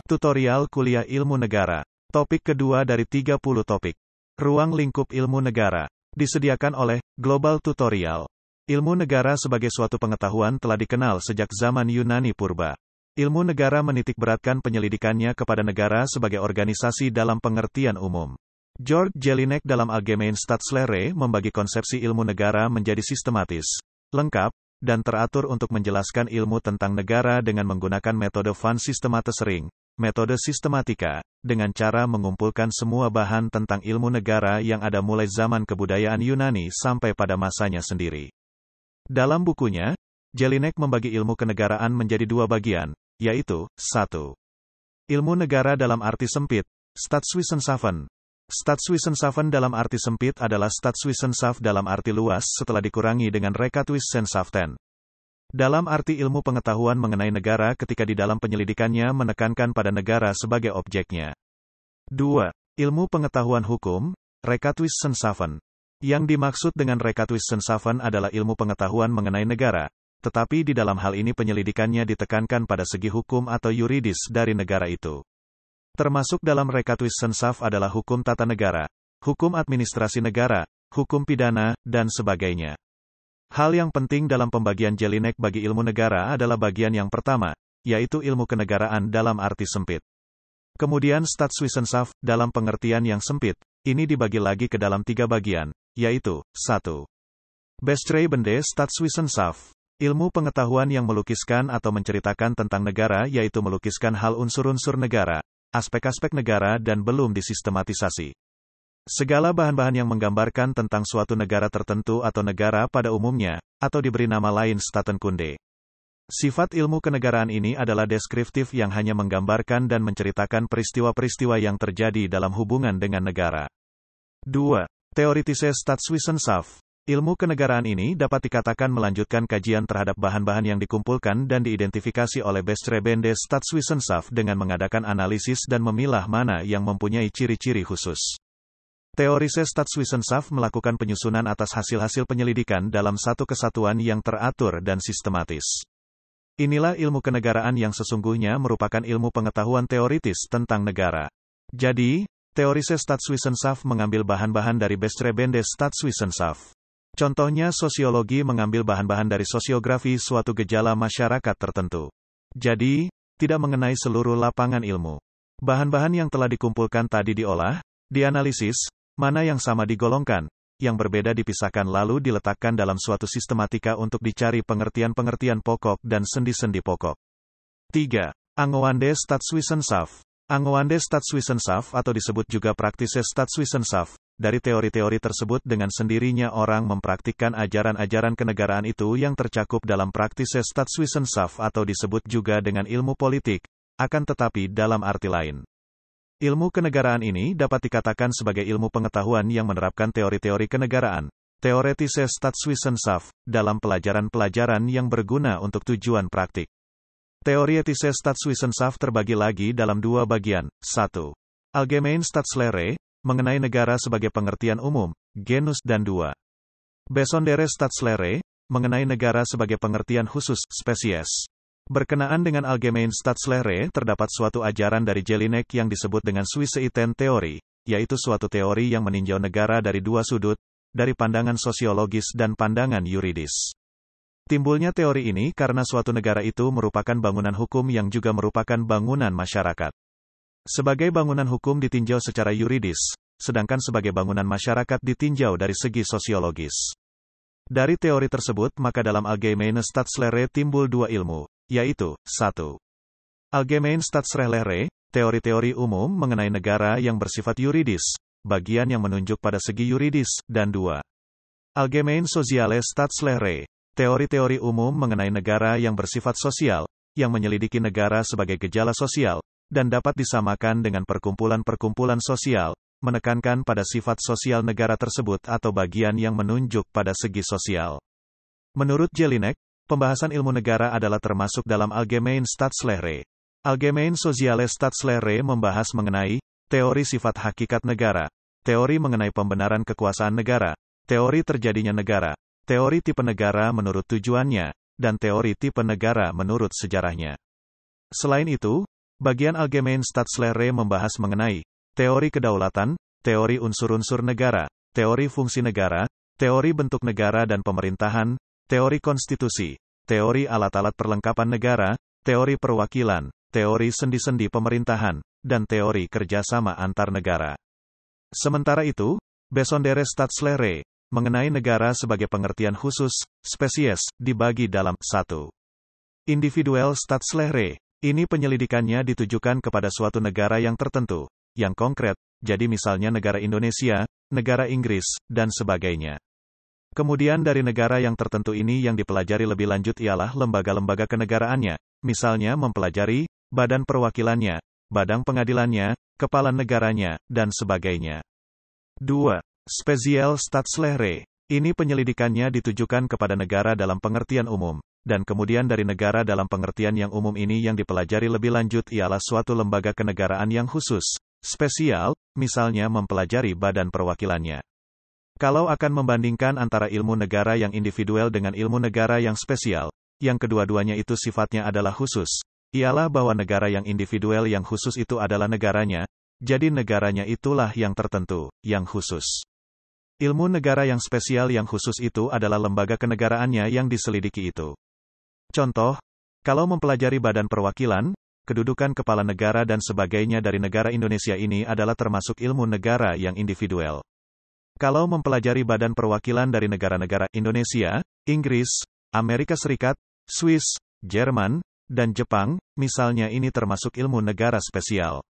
Tutorial Kuliah Ilmu Negara. Topik kedua dari 30 topik. Ruang lingkup ilmu negara. Disediakan oleh Global Tutorial. Ilmu negara sebagai suatu pengetahuan telah dikenal sejak zaman Yunani purba. Ilmu negara menitikberatkan penyelidikannya kepada negara sebagai organisasi dalam pengertian umum. George Jelinek dalam Allgemeine Staatslehre membagi konsepsi ilmu negara menjadi sistematis, lengkap, dan teratur untuk menjelaskan ilmu tentang negara dengan menggunakan metode van Systematisering, metode sistematika, dengan cara mengumpulkan semua bahan tentang ilmu negara yang ada mulai zaman kebudayaan Yunani sampai pada masanya sendiri. Dalam bukunya, Jelinek membagi ilmu kenegaraan menjadi dua bagian, yaitu, 1. Ilmu negara dalam arti sempit, Staatswissenschaft. Staatswissenschaft dalam arti sempit adalah Staatswissenschaft dalam arti luas setelah dikurangi dengan Rechtswissenschaften. Dalam arti ilmu pengetahuan mengenai negara ketika di dalam penyelidikannya menekankan pada negara sebagai objeknya. 2. Ilmu pengetahuan hukum, Rechtswissenschaften. Yang dimaksud dengan Rechtswissenschaften adalah ilmu pengetahuan mengenai negara, tetapi di dalam hal ini penyelidikannya ditekankan pada segi hukum atau yuridis dari negara itu. Termasuk dalam Rechtswissenschaft adalah hukum tata negara, hukum administrasi negara, hukum pidana, dan sebagainya. Hal yang penting dalam pembagian Jelinek bagi ilmu negara adalah bagian yang pertama, yaitu ilmu kenegaraan dalam arti sempit. Kemudian Staatswissenschaft, dalam pengertian yang sempit, ini dibagi lagi ke dalam 3 bagian, yaitu, 1. Beschreibende Staatswissenschaft, ilmu pengetahuan yang melukiskan atau menceritakan tentang negara yaitu melukiskan hal unsur-unsur negara, aspek-aspek negara dan belum disistematisasi. Segala bahan-bahan yang menggambarkan tentang suatu negara tertentu atau negara pada umumnya, atau diberi nama lain Staatenkunde. Sifat ilmu kenegaraan ini adalah deskriptif yang hanya menggambarkan dan menceritakan peristiwa-peristiwa yang terjadi dalam hubungan dengan negara. 2. Theoretische Staatswissenschaft. Ilmu kenegaraan ini dapat dikatakan melanjutkan kajian terhadap bahan-bahan yang dikumpulkan dan diidentifikasi oleh Beschreibende Staatswissenschaft dengan mengadakan analisis dan memilah mana yang mempunyai ciri-ciri khusus. Theorische Staatswissenschaft melakukan penyusunan atas hasil-hasil penyelidikan dalam satu kesatuan yang teratur dan sistematis. Inilah ilmu kenegaraan yang sesungguhnya merupakan ilmu pengetahuan teoritis tentang negara. Jadi, Theorische Staatswissenschaft mengambil bahan-bahan dari Beschreibende Staatswissenschaft. Contohnya sosiologi mengambil bahan-bahan dari sosiografi suatu gejala masyarakat tertentu. Jadi, tidak mengenai seluruh lapangan ilmu. Bahan-bahan yang telah dikumpulkan tadi diolah, dianalisis, mana yang sama digolongkan, yang berbeda dipisahkan lalu diletakkan dalam suatu sistematika untuk dicari pengertian-pengertian pokok dan sendi-sendi pokok. 3. Angewandte Staatswissenschaft. Angewandte Staatswissenschaft atau disebut juga Praktische Staatswissenschaft. Dari teori-teori tersebut dengan sendirinya orang mempraktikkan ajaran-ajaran kenegaraan itu yang tercakup dalam Praktische Staatswissenschaft atau disebut juga dengan ilmu politik, akan tetapi dalam arti lain. Ilmu kenegaraan ini dapat dikatakan sebagai ilmu pengetahuan yang menerapkan teori-teori kenegaraan, Theoretische Staatswissenschaft, dalam pelajaran-pelajaran yang berguna untuk tujuan praktik. Theoretische Staatswissenschaft terbagi lagi dalam 2 bagian, 1. Allgemeine Staatslehre, mengenai negara sebagai pengertian umum, genus dan 2. Besondere Staatslehre, mengenai negara sebagai pengertian khusus, spesies. Berkenaan dengan Allgemeine Staatslehre terdapat suatu ajaran dari Jelinek yang disebut dengan Suisse-Iten teori, yaitu suatu teori yang meninjau negara dari 2 sudut, dari pandangan sosiologis dan pandangan yuridis. Timbulnya teori ini karena suatu negara itu merupakan bangunan hukum yang juga merupakan bangunan masyarakat. Sebagai bangunan hukum ditinjau secara yuridis, sedangkan sebagai bangunan masyarakat ditinjau dari segi sosiologis. Dari teori tersebut maka dalam Allgemeine Staatslehre timbul 2 ilmu, yaitu, 1. Allgemeine Staatslehre, teori-teori umum mengenai negara yang bersifat yuridis, bagian yang menunjuk pada segi yuridis, dan 2. Allgemeine Soziale Staatslehre, teori-teori umum mengenai negara yang bersifat sosial, yang menyelidiki negara sebagai gejala sosial, dan dapat disamakan dengan perkumpulan-perkumpulan sosial, menekankan pada sifat sosial negara tersebut atau bagian yang menunjuk pada segi sosial. Menurut Jelinek, pembahasan ilmu negara adalah termasuk dalam Allgemeine Staatslehre. Allgemeine Soziale Staatslehre membahas mengenai teori sifat hakikat negara, teori mengenai pembenaran kekuasaan negara, teori terjadinya negara, teori tipe negara menurut tujuannya, dan teori tipe negara menurut sejarahnya. Selain itu, bagian Allgemeine Staatslehre membahas mengenai teori kedaulatan, teori unsur-unsur negara, teori fungsi negara, teori bentuk negara dan pemerintahan, teori konstitusi, teori alat-alat perlengkapan negara, teori perwakilan, teori sendi-sendi pemerintahan, dan teori kerjasama antar negara. Sementara itu, Besondere Staatslehre, mengenai negara sebagai pengertian khusus, spesies, dibagi dalam 1. Individual Staatslehre. Ini penyelidikannya ditujukan kepada suatu negara yang tertentu, yang konkret, jadi misalnya negara Indonesia, negara Inggris, dan sebagainya. Kemudian dari negara yang tertentu ini yang dipelajari lebih lanjut ialah lembaga-lembaga kenegaraannya, misalnya mempelajari badan perwakilannya, badan pengadilannya, kepala negaranya, dan sebagainya. 2. Spezial Staatslehre. Ini penyelidikannya ditujukan kepada negara dalam pengertian umum, dan kemudian dari negara dalam pengertian yang umum ini yang dipelajari lebih lanjut ialah suatu lembaga kenegaraan yang khusus, spesial, misalnya mempelajari badan perwakilannya. Kalau akan membandingkan antara ilmu negara yang individual dengan ilmu negara yang spesial, yang kedua-duanya itu sifatnya adalah khusus, ialah bahwa negara yang individual yang khusus itu adalah negaranya, jadi negaranya itulah yang tertentu, yang khusus. Ilmu negara yang spesial yang khusus itu adalah lembaga kenegaraannya yang diselidiki itu. Contoh, kalau mempelajari badan perwakilan, kedudukan kepala negara dan sebagainya dari negara Indonesia ini adalah termasuk ilmu negara yang individual. Kalau mempelajari badan perwakilan dari negara-negara Indonesia, Inggris, Amerika Serikat, Swiss, Jerman, dan Jepang, misalnya ini termasuk ilmu negara spesial.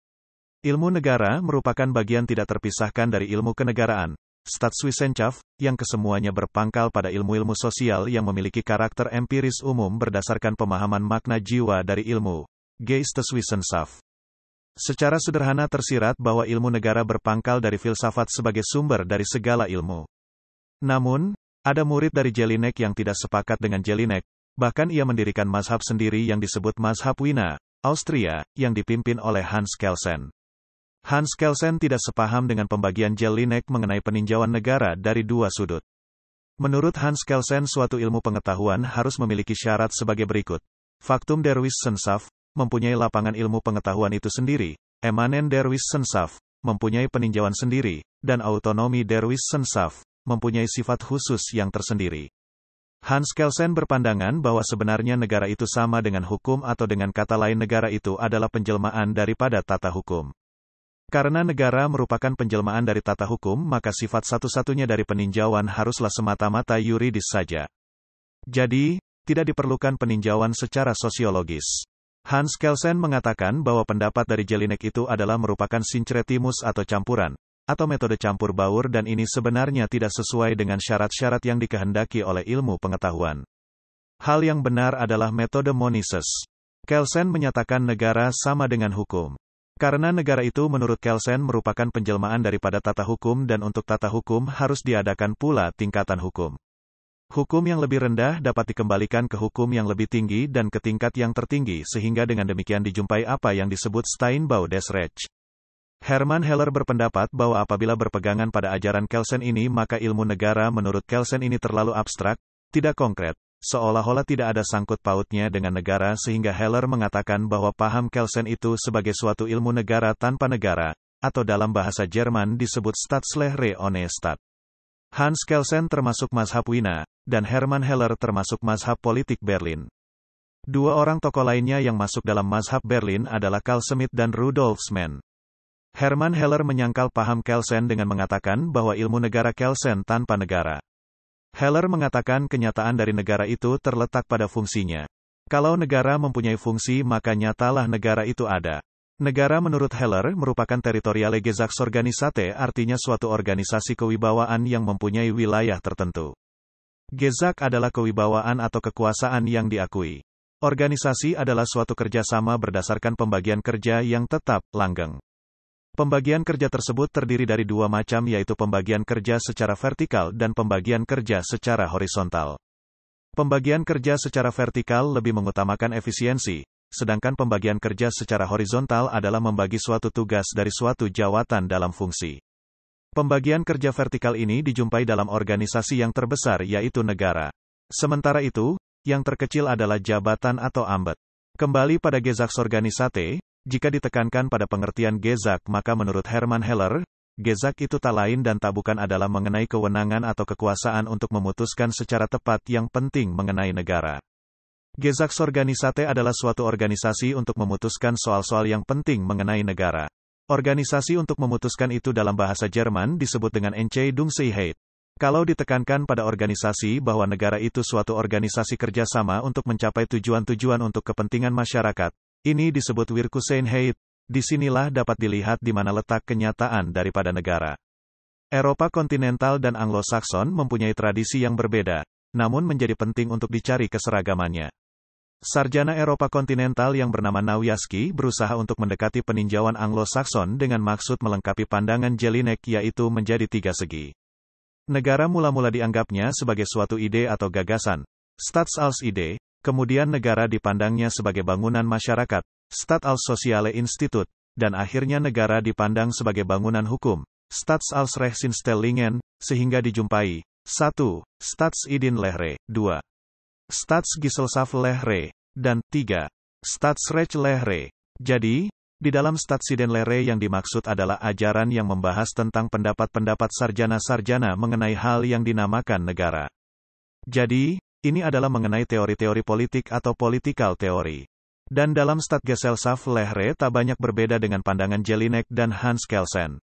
Ilmu negara merupakan bagian tidak terpisahkan dari ilmu kenegaraan, Staatswissenschaft, yang kesemuanya berpangkal pada ilmu-ilmu sosial yang memiliki karakter empiris umum berdasarkan pemahaman makna jiwa dari ilmu, Geisteswissenschaft. Secara sederhana tersirat bahwa ilmu negara berpangkal dari filsafat sebagai sumber dari segala ilmu. Namun, ada murid dari Jelinek yang tidak sepakat dengan Jelinek, bahkan ia mendirikan mazhab sendiri yang disebut mazhab Wiener, Austria, yang dipimpin oleh Hans Kelsen. Hans Kelsen tidak sepaham dengan pembagian Jelinek mengenai peninjauan negara dari dua sudut. Menurut Hans Kelsen suatu ilmu pengetahuan harus memiliki syarat sebagai berikut. Faktum der Wissenschaft, mempunyai lapangan ilmu pengetahuan itu sendiri, Emanen der Wissenschaft, mempunyai peninjauan sendiri, dan autonomi der Wissenschaft, mempunyai sifat khusus yang tersendiri. Hans Kelsen berpandangan bahwa sebenarnya negara itu sama dengan hukum atau dengan kata lain negara itu adalah penjelmaan daripada tata hukum. Karena negara merupakan penjelmaan dari tata hukum maka sifat satu-satunya dari peninjauan haruslah semata-mata yuridis saja. Jadi, tidak diperlukan peninjauan secara sosiologis. Hans Kelsen mengatakan bahwa pendapat dari Jelinek itu adalah merupakan syncretismus atau campuran, atau metode campur baur dan ini sebenarnya tidak sesuai dengan syarat-syarat yang dikehendaki oleh ilmu pengetahuan. Hal yang benar adalah metode monisses. Kelsen menyatakan negara sama dengan hukum. Karena negara itu menurut Kelsen merupakan penjelmaan daripada tata hukum dan untuk tata hukum harus diadakan pula tingkatan hukum. Hukum yang lebih rendah dapat dikembalikan ke hukum yang lebih tinggi dan ke tingkat yang tertinggi sehingga dengan demikian dijumpai apa yang disebut Steinbau des Rechts. Hermann Heller berpendapat bahwa apabila berpegangan pada ajaran Kelsen ini maka ilmu negara menurut Kelsen ini terlalu abstrak, tidak konkret, seolah-olah tidak ada sangkut pautnya dengan negara sehingga Heller mengatakan bahwa paham Kelsen itu sebagai suatu ilmu negara tanpa negara, atau dalam bahasa Jerman disebut Staatslehre ohne Staat. Hans Kelsen termasuk mazhab Wiener, dan Hermann Heller termasuk mazhab politik Berlin. Dua orang tokoh lainnya yang masuk dalam mazhab Berlin adalah Carl Schmitt dan Rudolf Smenn. Hermann Heller menyangkal paham Kelsen dengan mengatakan bahwa ilmu negara Kelsen tanpa negara. Heller mengatakan kenyataan dari negara itu terletak pada fungsinya. Kalau negara mempunyai fungsi maka nyatalah negara itu ada. Negara menurut Heller merupakan territoriale Gesellschaftsorganisate artinya suatu organisasi kewibawaan yang mempunyai wilayah tertentu. Gesag adalah kewibawaan atau kekuasaan yang diakui. Organisasi adalah suatu kerjasama berdasarkan pembagian kerja yang tetap, langgeng. Pembagian kerja tersebut terdiri dari dua macam yaitu pembagian kerja secara vertikal dan pembagian kerja secara horizontal. Pembagian kerja secara vertikal lebih mengutamakan efisiensi, sedangkan pembagian kerja secara horizontal adalah membagi suatu tugas dari suatu jawatan dalam fungsi. Pembagian kerja vertikal ini dijumpai dalam organisasi yang terbesar yaitu negara. Sementara itu, yang terkecil adalah jabatan atau ambet. Kembali pada Gesagsorganisate, jika ditekankan pada pengertian Gesag maka menurut Hermann Heller, Gesag itu tak lain dan tak bukan adalah mengenai kewenangan atau kekuasaan untuk memutuskan secara tepat yang penting mengenai negara. Gesagsorganisate adalah suatu organisasi untuk memutuskan soal-soal yang penting mengenai negara. Organisasi untuk memutuskan itu dalam bahasa Jerman disebut dengan Entscheidungseinheit. Kalau ditekankan pada organisasi bahwa negara itu suatu organisasi kerjasama untuk mencapai tujuan-tujuan untuk kepentingan masyarakat, ini disebut Wirkungseinheit. Disinilah dapat dilihat di mana letak kenyataan daripada negara. Eropa kontinental dan Anglo-Sakson mempunyai tradisi yang berbeda, namun menjadi penting untuk dicari keseragamannya. Sarjana Eropa kontinental yang bernama Nauyaski berusaha untuk mendekati peninjauan Anglo-Sakson dengan maksud melengkapi pandangan Jelinek yaitu menjadi tiga segi. Negara mula-mula dianggapnya sebagai suatu ide atau gagasan, Staat als Idee, kemudian negara dipandangnya sebagai bangunan masyarakat, Staat als Sociale Instituut, dan akhirnya negara dipandang sebagai bangunan hukum, Staat als Rechtsinstellingen, sehingga dijumpai 1. Staatsidinlehre, 2. Staatsgesellschaftslehre, dan 3. Staatsrechtslehre. Jadi, di dalam Staatsidenlehre yang dimaksud adalah ajaran yang membahas tentang pendapat-pendapat sarjana-sarjana mengenai hal yang dinamakan negara. Jadi, ini adalah mengenai teori-teori politik atau political theory. Dan dalam Staatsgesellschaftslehre tak banyak berbeda dengan pandangan Jelinek dan Hans Kelsen.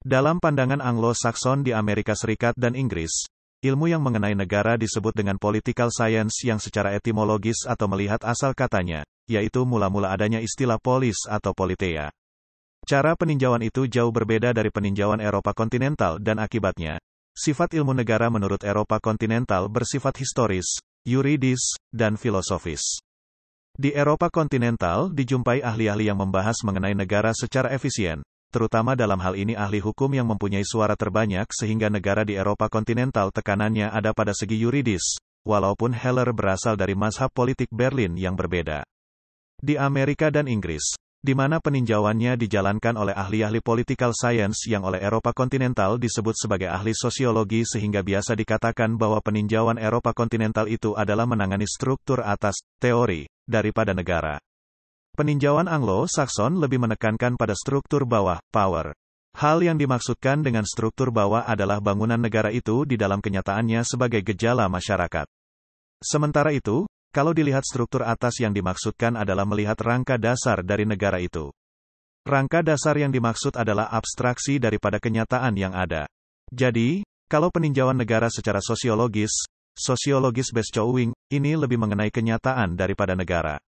Dalam pandangan Anglo-Sakson di Amerika Serikat dan Inggris, ilmu yang mengenai negara disebut dengan political science yang secara etimologis atau melihat asal katanya, yaitu mula-mula adanya istilah polis atau politeia. Cara peninjauan itu jauh berbeda dari peninjauan Eropa kontinental dan akibatnya, sifat ilmu negara menurut Eropa kontinental bersifat historis, yuridis, dan filosofis. Di Eropa kontinental dijumpai ahli-ahli yang membahas mengenai negara secara efisien, terutama dalam hal ini ahli hukum yang mempunyai suara terbanyak sehingga negara di Eropa kontinental tekanannya ada pada segi yuridis, walaupun Heller berasal dari mazhab politik Berlin yang berbeda. Di Amerika dan Inggris, di mana peninjauannya dijalankan oleh ahli-ahli political science yang oleh Eropa kontinental disebut sebagai ahli sosiologi sehingga biasa dikatakan bahwa peninjauan Eropa kontinental itu adalah menangani struktur atas, teori, daripada negara. Peninjauan Anglo-Sakson lebih menekankan pada struktur bawah, power. Hal yang dimaksudkan dengan struktur bawah adalah bangunan negara itu di dalam kenyataannya sebagai gejala masyarakat. Sementara itu, kalau dilihat struktur atas yang dimaksudkan adalah melihat rangka dasar dari negara itu. Rangka dasar yang dimaksud adalah abstraksi daripada kenyataan yang ada. Jadi, kalau peninjauan negara secara sosiologis Beschouwing, ini lebih mengenai kenyataan daripada negara.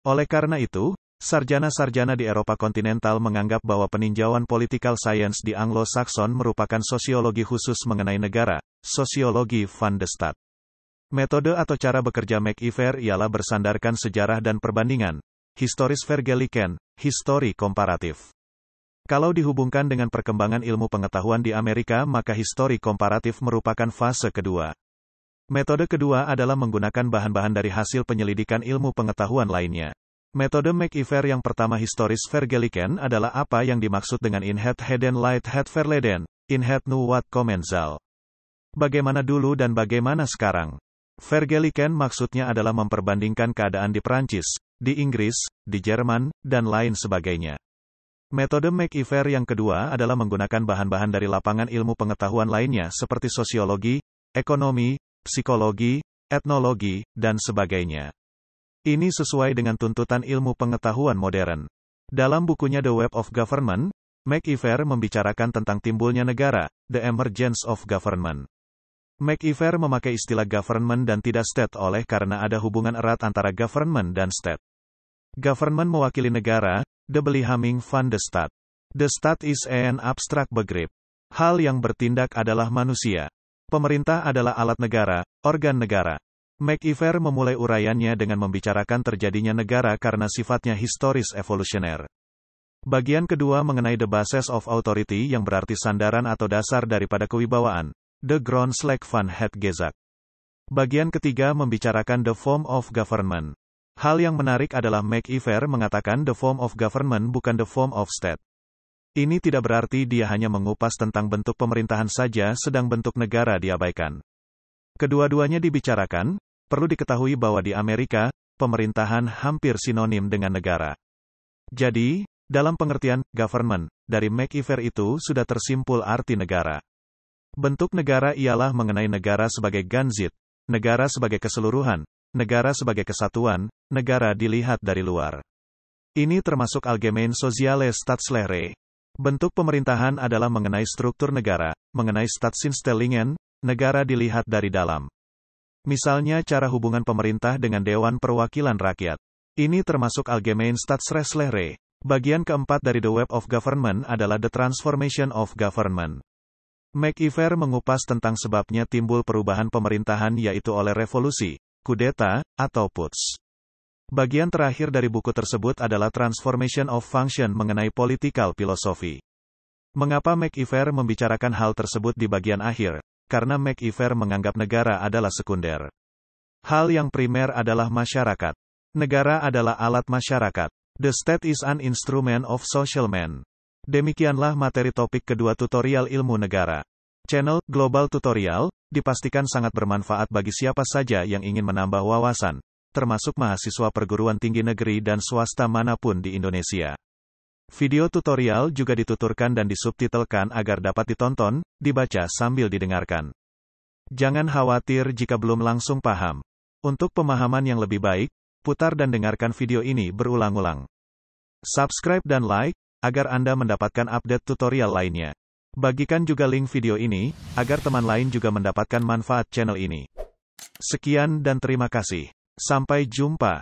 Oleh karena itu, sarjana-sarjana di Eropa kontinental menganggap bahwa peninjauan political science di Anglo-Sakson merupakan sosiologi khusus mengenai negara, sosiologi van de Staat. Metode atau cara bekerja McIver ialah bersandarkan sejarah dan perbandingan, historis vergelijken, histori komparatif. Kalau dihubungkan dengan perkembangan ilmu pengetahuan di Amerika maka histori komparatif merupakan fase kedua. Metode kedua adalah menggunakan bahan-bahan dari hasil penyelidikan ilmu pengetahuan lainnya. Metode McIver yang pertama historis vergelijken adalah apa yang dimaksud dengan in het heden light het verleden, in het nu wat komen zal. Bagaimana dulu dan bagaimana sekarang. Vergelijken maksudnya adalah memperbandingkan keadaan di Perancis, di Inggris, di Jerman, dan lain sebagainya. Metode McIver yang kedua adalah menggunakan bahan-bahan dari lapangan ilmu pengetahuan lainnya seperti sosiologi, ekonomi, psikologi, etnologi, dan sebagainya. Ini sesuai dengan tuntutan ilmu pengetahuan modern. Dalam bukunya The Web of Government, McIver membicarakan tentang timbulnya negara, the emergence of government. McIver memakai istilah government dan tidak state oleh karena ada hubungan erat antara government dan state. Government mewakili negara, de belihaming van de Staat. The state is an abstract begrip. Hal yang bertindak adalah manusia. Pemerintah adalah alat negara, organ negara. McIver memulai uraiannya dengan membicarakan terjadinya negara karena sifatnya historis evolusioner. Bagian kedua mengenai the basis of authority yang berarti sandaran atau dasar daripada kewibawaan, the grondslag van het gezag. Bagian ketiga membicarakan the form of government. Hal yang menarik adalah McIver mengatakan the form of government bukan the form of state. Ini tidak berarti dia hanya mengupas tentang bentuk pemerintahan saja sedang bentuk negara diabaikan. Kedua-duanya dibicarakan, perlu diketahui bahwa di Amerika, pemerintahan hampir sinonim dengan negara. Jadi, dalam pengertian government, dari McIver itu sudah tersimpul arti negara. Bentuk negara ialah mengenai negara sebagai ganzit, negara sebagai keseluruhan, negara sebagai kesatuan, negara dilihat dari luar. Ini termasuk Allgemeine Soziale Staatslehre. Bentuk pemerintahan adalah mengenai struktur negara, mengenai Staatsinstellingen, negara dilihat dari dalam. Misalnya cara hubungan pemerintah dengan Dewan Perwakilan Rakyat. Ini termasuk Allgemeine Staatsrechtslehre. Bagian keempat dari The Web of Government adalah The Transformation of Government. McIver mengupas tentang sebabnya timbul perubahan pemerintahan yaitu oleh revolusi, kudeta, atau putsch. Bagian terakhir dari buku tersebut adalah Transformation of Function mengenai political philosophy. Mengapa McIver membicarakan hal tersebut di bagian akhir? Karena McIver menganggap negara adalah sekunder. Hal yang primer adalah masyarakat. Negara adalah alat masyarakat. The state is an instrument of social man. Demikianlah materi topik kedua tutorial ilmu negara. Channel Global Tutorial dipastikan sangat bermanfaat bagi siapa saja yang ingin menambah wawasan, termasuk mahasiswa perguruan tinggi negeri dan swasta manapun di Indonesia. Video tutorial juga dituturkan dan disubtitelkan agar dapat ditonton, dibaca sambil didengarkan. Jangan khawatir jika belum langsung paham. Untuk pemahaman yang lebih baik, putar dan dengarkan video ini berulang-ulang. Subscribe dan like, agar Anda mendapatkan update tutorial lainnya. Bagikan juga link video ini, agar teman lain juga mendapatkan manfaat channel ini. Sekian dan terima kasih. Sampai jumpa.